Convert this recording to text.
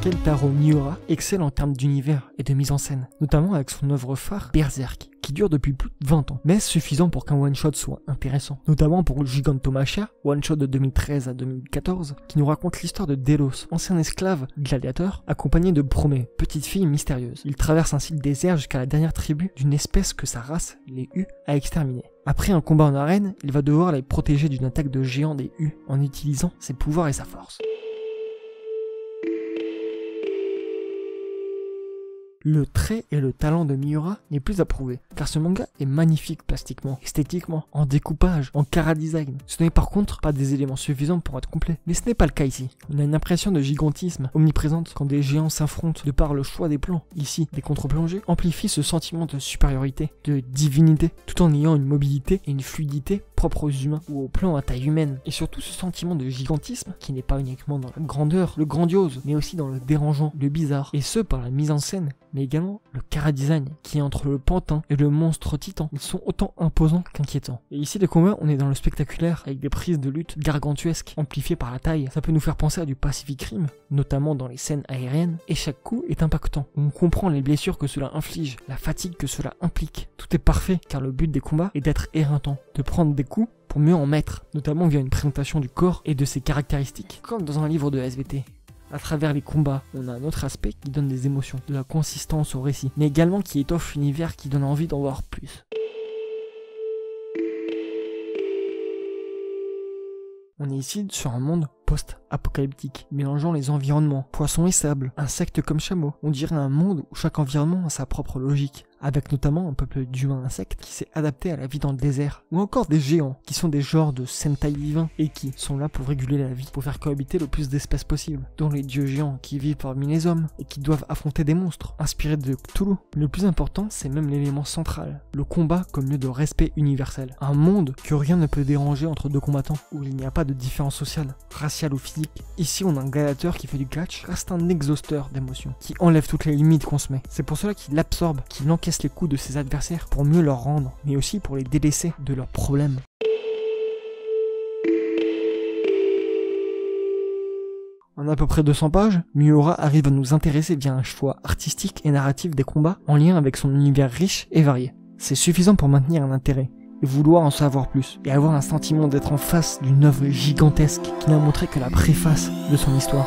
Kentaro Miura excelle en termes d'univers et de mise en scène, notamment avec son œuvre phare Berserk, qui dure depuis plus de 20 ans, mais suffisant pour qu'un one-shot soit intéressant, notamment pour Gigantomachia, one-shot de 2013 à 2014, qui nous raconte l'histoire de Delos, ancien esclave gladiateur, accompagné de Bromé, petite fille mystérieuse. Il traverse ainsi le désert jusqu'à la dernière tribu d'une espèce que sa race, les Hu, a exterminée. Après un combat en arène, il va devoir les protéger d'une attaque de géants des Hu, en utilisant ses pouvoirs et sa force. Le trait et le talent de Miura n'est plus à prouver, car ce manga est magnifique plastiquement, esthétiquement, en découpage, en chara-design. Ce n'est par contre pas des éléments suffisants pour être complet. Mais ce n'est pas le cas ici. On a une impression de gigantisme omniprésente quand des géants s'affrontent de par le choix des plans. Ici, des contre-plongées amplifient ce sentiment de supériorité, de divinité, tout en ayant une mobilité et une fluidité propres aux humains ou aux plans à taille humaine. Et surtout ce sentiment de gigantisme qui n'est pas uniquement dans la grandeur, le grandiose, mais aussi dans le dérangeant, le bizarre, et ce par la mise en scène, mais également le chara-design qui est entre le pantin et le monstre titan. Ils sont autant imposants qu'inquiétants. Et ici les combats, on est dans le spectaculaire avec des prises de lutte gargantuesques amplifiées par la taille. Ça peut nous faire penser à du Pacific Rim, notamment dans les scènes aériennes, et chaque coup est impactant. On comprend les blessures que cela inflige, la fatigue que cela implique. Tout est parfait car le but des combats est d'être éreintant, de prendre des coups pour mieux en mettre, notamment via une présentation du corps et de ses caractéristiques, comme dans un livre de SVT. À travers les combats, on a un autre aspect qui donne des émotions, de la consistance au récit, mais également qui étoffe l'univers qui donne envie d'en voir plus. On est ici sur un monde post-apocalyptique, mélangeant les environnements, poissons et sable, insectes comme chameaux. On dirait un monde où chaque environnement a sa propre logique, avec notamment un peuple d'humains insectes qui s'est adapté à la vie dans le désert, ou encore des géants, qui sont des genres de Sentai divins, et qui sont là pour réguler la vie, pour faire cohabiter le plus d'espèces possible, dont les dieux géants qui vivent parmi les hommes, et qui doivent affronter des monstres, inspirés de Cthulhu. Le plus important, c'est même l'élément central, le combat comme lieu de respect universel. Un monde que rien ne peut déranger entre deux combattants, où il n'y a pas de différence sociale, raciale ou physique. Ici, on a un gladiateur qui fait du catch, reste un exhausteur d'émotions, qui enlève toutes les limites qu'on se met. C'est pour cela qu'il absorbe, qu'il encaisse les coups de ses adversaires pour mieux leur rendre, mais aussi pour les délaisser de leurs problèmes. En à peu près 200 pages, Miura arrive à nous intéresser via un choix artistique et narratif des combats en lien avec son univers riche et varié. C'est suffisant pour maintenir un intérêt, et vouloir en savoir plus, et avoir un sentiment d'être en face d'une œuvre gigantesque qui n'a montré que la préface de son histoire.